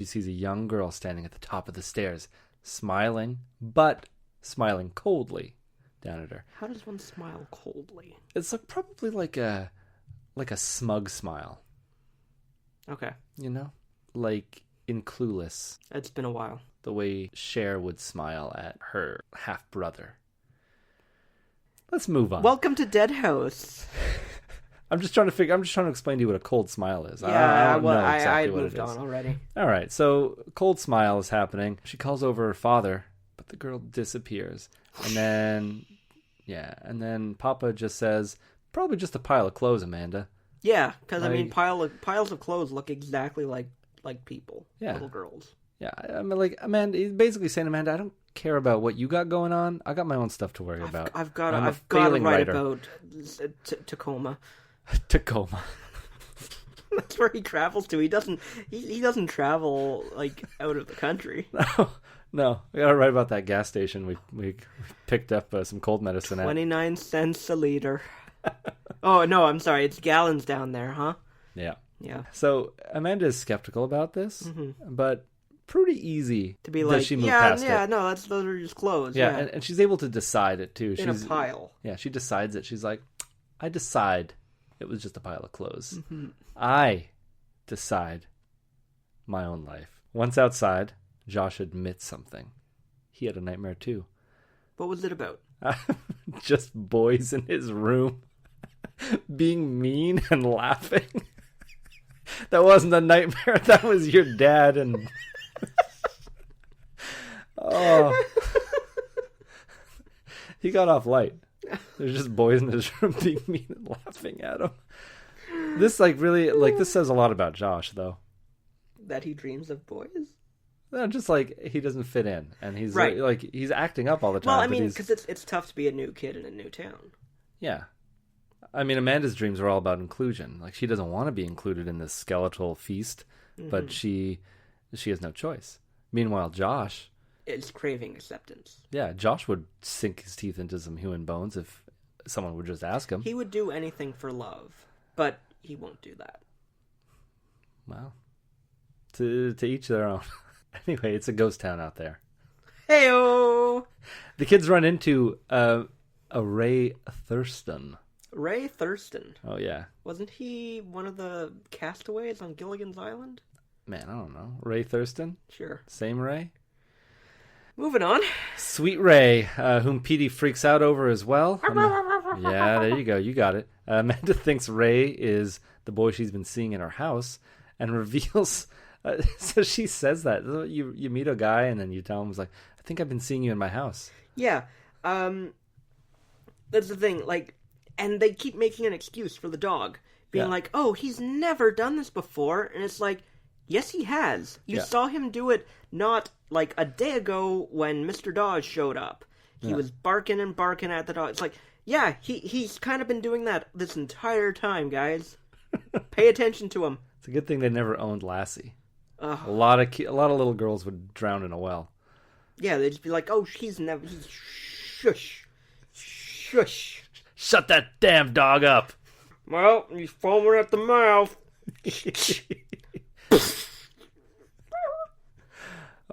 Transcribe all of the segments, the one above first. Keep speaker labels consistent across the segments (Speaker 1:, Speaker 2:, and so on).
Speaker 1: sees a young girl standing at the top of the stairs, smiling, but smiling coldly down at her.
Speaker 2: How does one smile coldly?
Speaker 1: It's probably like a smug smile.
Speaker 2: Okay.
Speaker 1: You know? Like in Clueless.
Speaker 2: It's been a while.
Speaker 1: The way Cher would smile at her half-brother. Let's move on.
Speaker 2: Welcome to Dead House.
Speaker 1: I'm just trying to explain to you what a cold smile is.
Speaker 2: Yeah,
Speaker 1: I
Speaker 2: I
Speaker 1: what
Speaker 2: moved
Speaker 1: it is.
Speaker 2: on already.
Speaker 1: All right, so cold smile is happening. She calls over her father, but the girl disappears. And then Papa just says, probably just a pile of clothes, Amanda.
Speaker 2: Yeah, because I mean, piles of clothes look exactly like people, little girls.
Speaker 1: Yeah, I mean, like Amanda, he's basically saying, Amanda, I don't care about what you got going on. I got my own stuff to worry about.
Speaker 2: I've got to write about Tacoma.
Speaker 1: Tacoma.
Speaker 2: That's where he travels to. He doesn't travel like out of the country.
Speaker 1: No, we gotta write about that gas station we picked up some cold medicine at.
Speaker 2: 29 cents a liter. Oh no, I'm sorry. It's gallons down there, huh?
Speaker 1: Yeah.
Speaker 2: Yeah.
Speaker 1: So Amanda is skeptical about this, but pretty easy
Speaker 2: to be like,
Speaker 1: she move past it.
Speaker 2: No, those are just clothes.
Speaker 1: Yeah, and she's able to decide it too.
Speaker 2: In a pile.
Speaker 1: Yeah, she decides it. She's like, I decide it was just a pile of clothes. I decide my own life. Once outside, Josh admits something. He had a nightmare too.
Speaker 2: What was it about?
Speaker 1: Just boys in his room being mean and laughing. That wasn't a nightmare. That was your dad and... Oh. He got off light. There's just boys in his room being mean and laughing at him. This this says a lot about Josh, though.
Speaker 2: That he dreams of boys?
Speaker 1: No, just like he doesn't fit in, and he's
Speaker 2: right.
Speaker 1: he's acting up all the time.
Speaker 2: Well, I mean, because it's tough to be a new kid in a new town.
Speaker 1: Yeah, I mean, Amanda's dreams are all about inclusion. Like she doesn't want to be included in this skeletal feast, but she has no choice. Meanwhile, Josh
Speaker 2: is craving acceptance.
Speaker 1: Yeah, Josh would sink his teeth into some human bones if someone would just ask him.
Speaker 2: He would do anything for love, but he won't do that.
Speaker 1: Well, to each their own. Anyway, it's a ghost town out there.
Speaker 2: Heyo!
Speaker 1: The kids run into a Ray Thurston.
Speaker 2: Ray Thurston?
Speaker 1: Oh, yeah.
Speaker 2: Wasn't he one of the castaways on Gilligan's Island?
Speaker 1: Man, I don't know. Ray Thurston?
Speaker 2: Sure.
Speaker 1: Same Ray?
Speaker 2: Moving on.
Speaker 1: Sweet Ray, whom Petey freaks out over as well. Yeah, there you go. You got it. Amanda thinks Ray is the boy she's been seeing in her house and reveals... so she says that. You meet a guy and then you tell him, like, I think I've been seeing you in my house.
Speaker 2: Yeah. That's the thing. Like, and they keep making an excuse for the dog. Being like, oh, he's never done this before. And it's like, yes, he has. You saw him do it not like a day ago when Mr. Dawes showed up. He was barking and barking at the dog. It's like, yeah, he's kind of been doing that this entire time, guys. Pay attention to him.
Speaker 1: It's a good thing they never owned Lassie. A lot of little girls would drown in a well.
Speaker 2: Yeah, they'd just be like, "Oh, he's shush, shush,
Speaker 1: shut that damn dog up."
Speaker 2: Well, he's foaming at the mouth.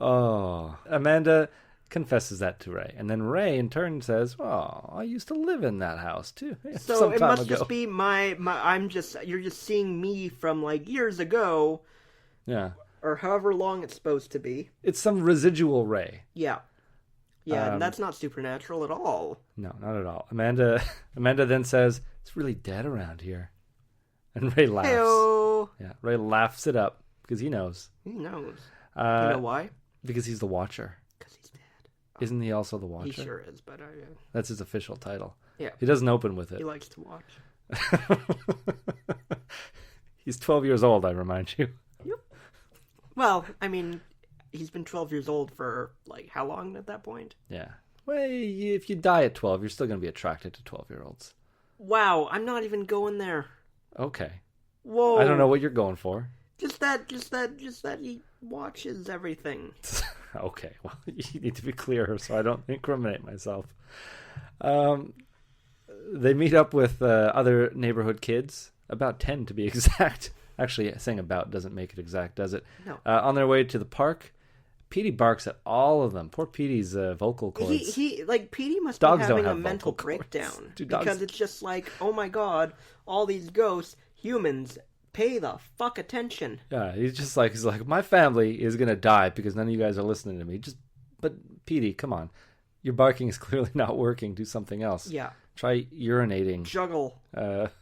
Speaker 1: Oh, Amanda confesses that to Ray, and then Ray in turn says, "Oh, I used to live in that house too."
Speaker 2: So it must just be my. You're just seeing me from like years ago.
Speaker 1: Yeah.
Speaker 2: Or however long it's supposed to be.
Speaker 1: It's some residual Ray.
Speaker 2: Yeah. Yeah, and that's not supernatural at all.
Speaker 1: No, not at all. Amanda then says, it's really dead around here. And Ray laughs.
Speaker 2: Hey-o.
Speaker 1: Yeah, Ray laughs it up because he knows.
Speaker 2: He knows. You know why?
Speaker 1: Because he's the Watcher.
Speaker 2: Because he's dead.
Speaker 1: Isn't he also the Watcher?
Speaker 2: He sure is, but...
Speaker 1: That's his official title.
Speaker 2: Yeah.
Speaker 1: He doesn't open with it.
Speaker 2: He likes to watch.
Speaker 1: He's 12 years old, I remind you.
Speaker 2: Yep. Well, I mean, he's been 12 years old for, like, how long at that point?
Speaker 1: Yeah. Well, if you die at 12, you're still going to be attracted to 12-year-olds.
Speaker 2: Wow, I'm not even going there.
Speaker 1: Okay.
Speaker 2: Whoa.
Speaker 1: I don't know what you're going for.
Speaker 2: Just that he watches everything.
Speaker 1: Okay, well, you need to be clearer so I don't incriminate myself. They meet up with other neighborhood kids, about 10 to be exact. Actually, saying about doesn't make it exact, does it?
Speaker 2: No.
Speaker 1: On their way to the park, Petey barks at all of them. Poor Petey's vocal cords.
Speaker 2: Petey must
Speaker 1: Dogs
Speaker 2: be
Speaker 1: don't
Speaker 2: having a
Speaker 1: have
Speaker 2: mental
Speaker 1: vocal cords.
Speaker 2: breakdown.
Speaker 1: Do dogs-
Speaker 2: Because it's just like, oh my god, all these ghosts, humans, pay the fuck attention.
Speaker 1: Yeah, he's like, my family is going to die because none of you guys are listening to me. But Petey, come on. Your barking is clearly not working. Do something else.
Speaker 2: Yeah.
Speaker 1: Try urinating.
Speaker 2: Juggle. Tap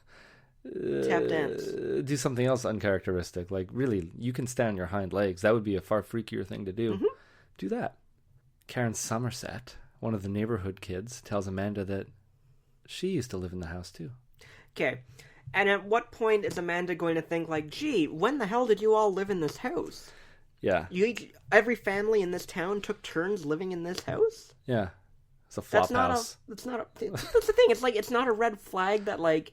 Speaker 2: dance.
Speaker 1: Do something else uncharacteristic. Like, really, you can stand on your hind legs. That would be a far freakier thing to do.
Speaker 2: Mm-hmm.
Speaker 1: Do that. Karen Somerset, one of the neighborhood kids, tells Amanda that she used to live in the house too.
Speaker 2: Okay. And at what point is Amanda going to think, like, gee, when the hell did you all live in this house?
Speaker 1: Yeah.
Speaker 2: Every family in this town took turns living in this house?
Speaker 1: Yeah. It's a flop house.
Speaker 2: That's the thing. It's like, it's not a red flag that, like,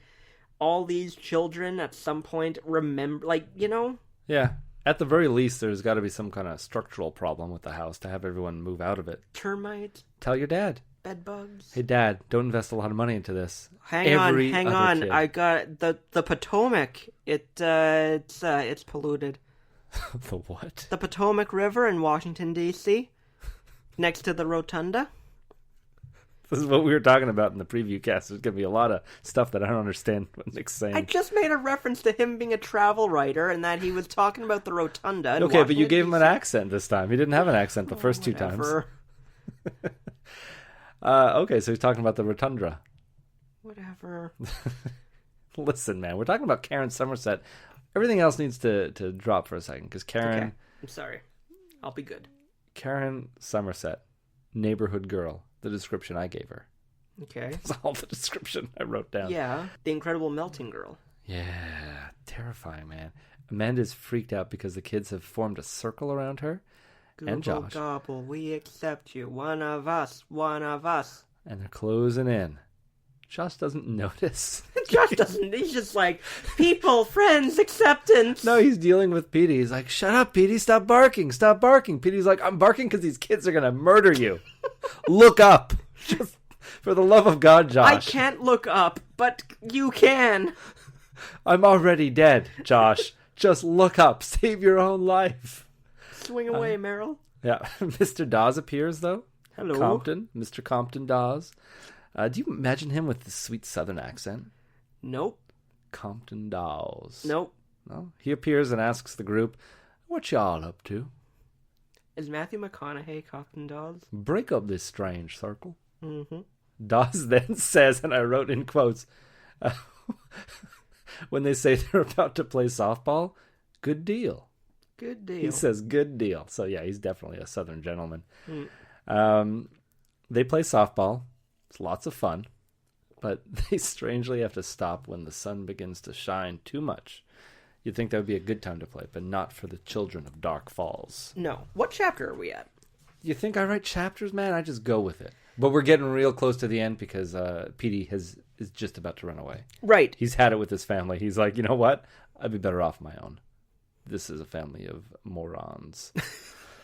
Speaker 2: all these children at some point remember, like, you know?
Speaker 1: Yeah. At the very least, there's got to be some kind of structural problem with the house to have everyone move out of it.
Speaker 2: Termites.
Speaker 1: Tell your dad.
Speaker 2: Bed bugs.
Speaker 1: Hey, Dad, don't invest a lot of money into this.
Speaker 2: Hang on. Kid. I got the Potomac. It's polluted.
Speaker 1: The what?
Speaker 2: The Potomac River in Washington, D.C. Next to the rotunda.
Speaker 1: This is what we were talking about in the preview cast. There's going to be a lot of stuff that I don't understand what Nick's saying.
Speaker 2: I just made a reference to him being a travel writer and that he was talking about the rotunda.
Speaker 1: Okay, Washington, but you gave him an accent this time. He didn't have an accent the first two times. Okay, so he's talking about the rotunda.
Speaker 2: Whatever.
Speaker 1: Listen, man, we're talking about Karen Somerset. Everything else needs to drop for a second, because Karen...
Speaker 2: Okay, I'm sorry. I'll be good.
Speaker 1: Karen Somerset, neighborhood girl, the description I gave her.
Speaker 2: Okay.
Speaker 1: That's all the description I wrote down.
Speaker 2: Yeah, the incredible melting girl.
Speaker 1: Yeah, terrifying, man. Amanda's freaked out because the kids have formed a circle around her.
Speaker 2: Google
Speaker 1: and Josh.
Speaker 2: Gobble, we accept you. One of us. One of us.
Speaker 1: And they're closing in. Josh doesn't notice.
Speaker 2: Josh doesn't. He's just like, people, friends, acceptance.
Speaker 1: No, he's dealing with Petey. He's like, shut up, Petey. Stop barking. Stop barking. Petey's like, I'm barking because these kids are going to murder you. Look up. Just for the love of God, Josh.
Speaker 2: I can't look up, but you can.
Speaker 1: I'm already dead, Josh. Just look up. Save your own life.
Speaker 2: Swing away, Meryl.
Speaker 1: Yeah. Mr. Dawes appears, though.
Speaker 2: Hello.
Speaker 1: Compton. Mr. Compton Dawes. Do you imagine him with the sweet southern accent?
Speaker 2: Nope.
Speaker 1: Compton Dawes.
Speaker 2: Nope.
Speaker 1: No? He appears and asks the group, what y'all up to?
Speaker 2: Is Matthew McConaughey Compton Dawes?
Speaker 1: Break up this strange circle.
Speaker 2: Mm-hmm.
Speaker 1: Dawes then says, and I wrote in quotes, when they say they're about to play softball, good deal.
Speaker 2: Good deal.
Speaker 1: He says good deal. So yeah, he's definitely a southern gentleman.
Speaker 2: Mm.
Speaker 1: They play softball. It's lots of fun. But they strangely have to stop when the sun begins to shine too much. You'd think that would be a good time to play, but not for the children of Dark Falls.
Speaker 2: No. What chapter are we at?
Speaker 1: You think I write chapters, man? I just go with it. But we're getting real close to the end because Petey is just about to run away.
Speaker 2: Right.
Speaker 1: He's had it with his family. He's like, you know what? I'd be better off my own. This is a family of morons.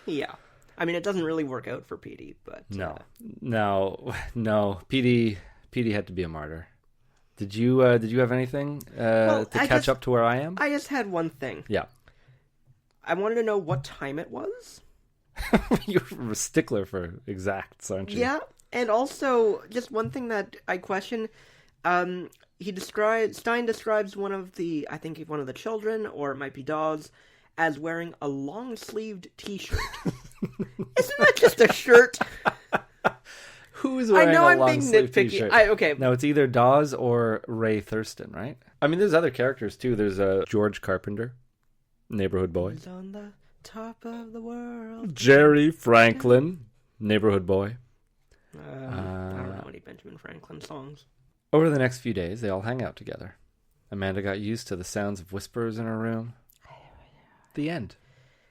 Speaker 2: Yeah. I mean, it doesn't really work out for Petey, but...
Speaker 1: No. Petey had to be a martyr. Did you have anything to catch up to where I am?
Speaker 2: I just had one thing.
Speaker 1: Yeah.
Speaker 2: I wanted to know what time it was.
Speaker 1: You're a stickler for exacts, aren't you?
Speaker 2: Yeah, and also, just one thing that I question, Stein describes one of the children, or it might be Dawes, as wearing a long-sleeved t-shirt. Isn't that just a shirt?
Speaker 1: Who's wearing a long-sleeved t-shirt?
Speaker 2: Okay.
Speaker 1: No, it's either Dawes or Ray Thurston, right? I mean, there's other characters, too. There's George Carpenter, neighborhood boy.
Speaker 2: He's on the top of the world.
Speaker 1: Jerry Franklin, neighborhood boy.
Speaker 2: I don't know any Benjamin Franklin songs.
Speaker 1: Over the next few days, they all hang out together. Amanda got used to the sounds of whispers in her room. The end.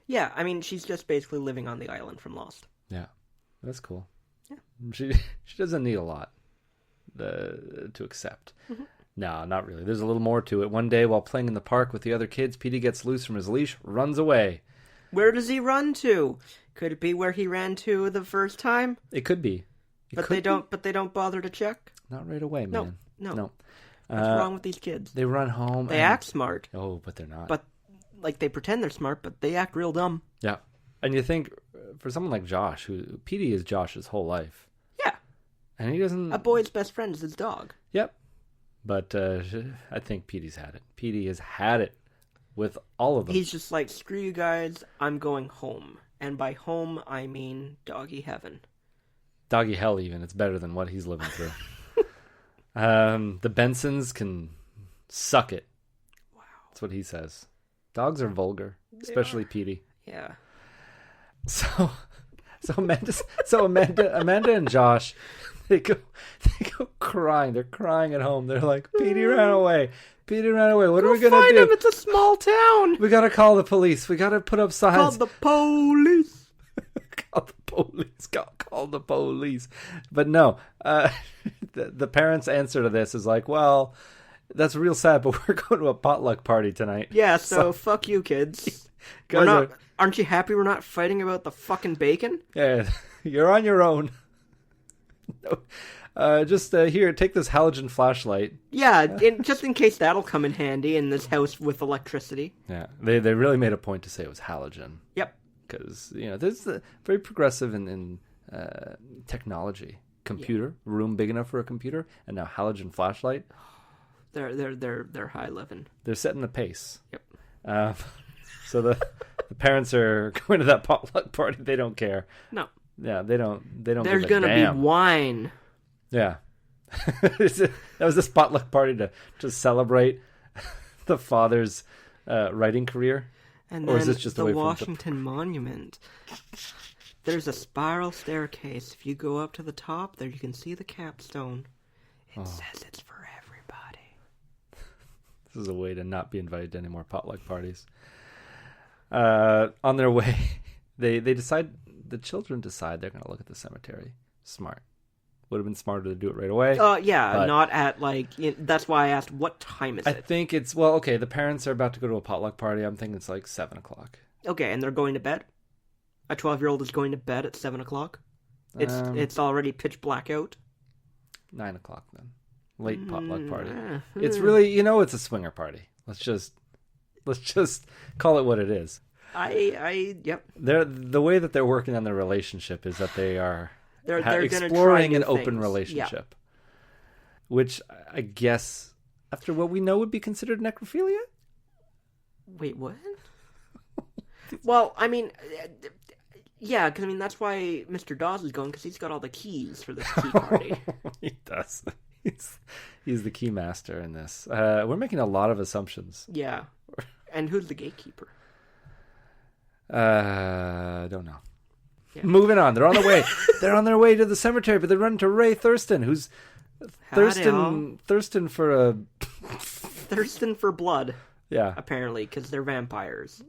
Speaker 2: Yeah, I mean, she's just basically living on the island from Lost.
Speaker 1: Yeah, that's cool.
Speaker 2: Yeah.
Speaker 1: She doesn't need a lot to accept. Mm-hmm. No, not really. There's a little more to it. One day, while playing in the park with the other kids, Petey gets loose from his leash, runs away.
Speaker 2: Where does he run to? Could it be where he ran to the first time?
Speaker 1: It could be.
Speaker 2: But they don't bother to check?
Speaker 1: Not right away, man.
Speaker 2: No.
Speaker 1: No.
Speaker 2: What's wrong with these kids?
Speaker 1: They run home.
Speaker 2: They act smart.
Speaker 1: Oh, but they're not.
Speaker 2: But like they pretend they're smart, but they act real dumb.
Speaker 1: Yeah. And you think, for someone like Josh, who Petey is Josh's whole life.
Speaker 2: Yeah.
Speaker 1: And he doesn't...
Speaker 2: A boy's best friend is his dog.
Speaker 1: Yep. But I think Petey's had it. Petey has had it with all of them.
Speaker 2: He's just like, screw you guys, I'm going home. And by home, I mean doggy heaven.
Speaker 1: Doggy hell, even. It's better than what he's living through. The Bensons can suck it.
Speaker 2: Wow.
Speaker 1: That's what he says. Dogs are vulgar, especially Petey.
Speaker 2: Yeah.
Speaker 1: So Amanda and Josh, they go crying. They're crying at home. They're like, Petey ran away. Petey ran away. What are we gonna do?
Speaker 2: Him. It's a small town.
Speaker 1: We gotta call the police. We gotta put up signs.
Speaker 2: Call the police.
Speaker 1: Call the police. Call the police. But no, the parents' answer to this is like, well, that's real sad, but we're going to a potluck party tonight.
Speaker 2: Yeah, so fuck you, kids. Aren't you happy we're not fighting about the fucking bacon?
Speaker 1: Yeah, you're on your own. No, just here, take this halogen flashlight.
Speaker 2: Yeah, just in case that'll come in handy in this house with electricity.
Speaker 1: Yeah, they really made a point to say it was halogen.
Speaker 2: Yep.
Speaker 1: Because, this is very progressive in technology. Computer, room big enough for a computer, and now halogen flashlight.
Speaker 2: They're high living.
Speaker 1: They're setting the pace.
Speaker 2: Yep.
Speaker 1: So the parents are going to that potluck party. They don't care.
Speaker 2: No.
Speaker 1: Yeah, they don't.
Speaker 2: There's
Speaker 1: give a
Speaker 2: gonna
Speaker 1: damn.
Speaker 2: be wine.
Speaker 1: Yeah. That was this potluck party to celebrate the father's writing career.
Speaker 2: And
Speaker 1: or
Speaker 2: then
Speaker 1: is this just
Speaker 2: the
Speaker 1: away
Speaker 2: Washington Monument. There's a spiral staircase. If you go up to the top, there you can see the capstone. It says it's for everybody.
Speaker 1: This is a way to not be invited to any more potluck parties. On their way, the children decide they're going to look at the cemetery. Smart. Would have been smarter to do it right away.
Speaker 2: Yeah, not at that's why I asked what time is it.
Speaker 1: I think it's, the parents are about to go to a potluck party. I'm thinking it's like 7 o'clock.
Speaker 2: Okay, and they're going to bed? A 12-year-old is going to bed at 7 o'clock? It's already pitch black out?
Speaker 1: 9 o'clock then. Late potluck party. It's really, it's a swinger party. Let's just call it what it is.
Speaker 2: Yep.
Speaker 1: The way that they're working on their relationship is that they are
Speaker 2: they're
Speaker 1: exploring an open
Speaker 2: things.
Speaker 1: relationship, which I guess after what we know would be considered necrophilia.
Speaker 2: Wait, what? Well, I mean, yeah, because that's why Mr. Dawes is going, because he's got all the keys for this tea party.
Speaker 1: He does. He's the key master in this. We're making a lot of assumptions.
Speaker 2: Yeah. And who's the gatekeeper?
Speaker 1: Don't know.
Speaker 2: Yeah.
Speaker 1: Moving on. They're on the way. They're on their way to the cemetery, but they run into Ray Thurston, who's thirsting for
Speaker 2: thirsting for blood.
Speaker 1: Yeah.
Speaker 2: Apparently, because they're vampires.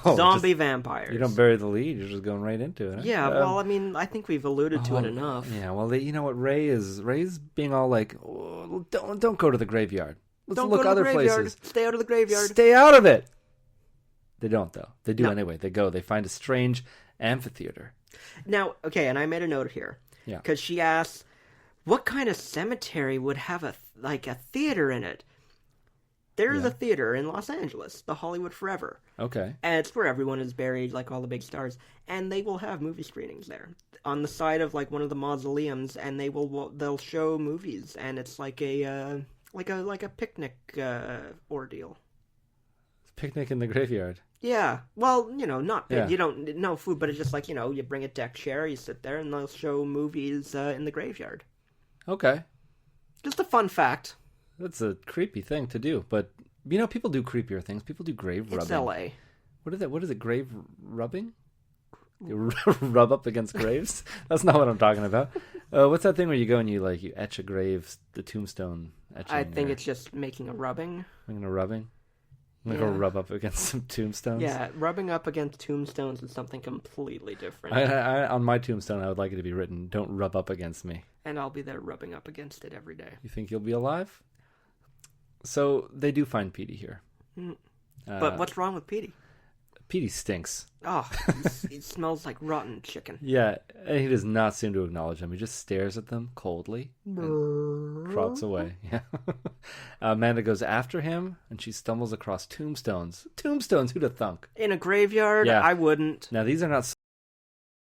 Speaker 1: Zombie
Speaker 2: vampires.
Speaker 1: You don't bury the lead. You're just going right into it. Huh?
Speaker 2: Yeah, I think we've alluded to it enough.
Speaker 1: Yeah, well, you know what Ray's being all like, don't go to the graveyard. Let's look other places.
Speaker 2: Stay out of the graveyard.
Speaker 1: Stay out of it. They don't, though. They do anyway. They go. They find a strange amphitheater.
Speaker 2: Now, okay, and I made a note here.
Speaker 1: Yeah.
Speaker 2: Because she asks, what kind of cemetery would have a theater in it? There's a theater in Los Angeles, the Hollywood Forever.
Speaker 1: Okay.
Speaker 2: And it's where everyone is buried, like all the big stars. And they will have movie screenings there on the side of one of the mausoleums, and they'll show movies, and it's like a picnic ordeal.
Speaker 1: Picnic in the graveyard.
Speaker 2: Yeah. Well, not
Speaker 1: Yeah.
Speaker 2: you don't no food, but it's just you bring a deck chair, you sit there, and they'll show movies in the graveyard.
Speaker 1: Okay.
Speaker 2: Just a fun fact.
Speaker 1: That's a creepy thing to do, but people do creepier things. People do grave rubbing.
Speaker 2: It's L.A.
Speaker 1: What is it? Grave rubbing? You rub up against graves? That's not what I'm talking about. What's that thing where you go and you etch a grave, the tombstone etching?
Speaker 2: I think it's just making a rubbing.
Speaker 1: Making a rubbing? I'm going to go rub up against some tombstones?
Speaker 2: Yeah, rubbing up against tombstones is something completely different.
Speaker 1: On my tombstone, I would like it to be written, "Don't rub up against me."
Speaker 2: And I'll be there rubbing up against it every day.
Speaker 1: You think you'll be alive? So they do find Petey here.
Speaker 2: But what's wrong with Petey?
Speaker 1: Petey stinks.
Speaker 2: Oh, he smells like rotten chicken.
Speaker 1: Yeah, and he does not seem to acknowledge them. He just stares at them coldly and trots away. Yeah. Amanda goes after him, and she stumbles across tombstones. Tombstones, who'd have thunk?
Speaker 2: In a graveyard?
Speaker 1: Yeah.
Speaker 2: I wouldn't.
Speaker 1: Now, these are not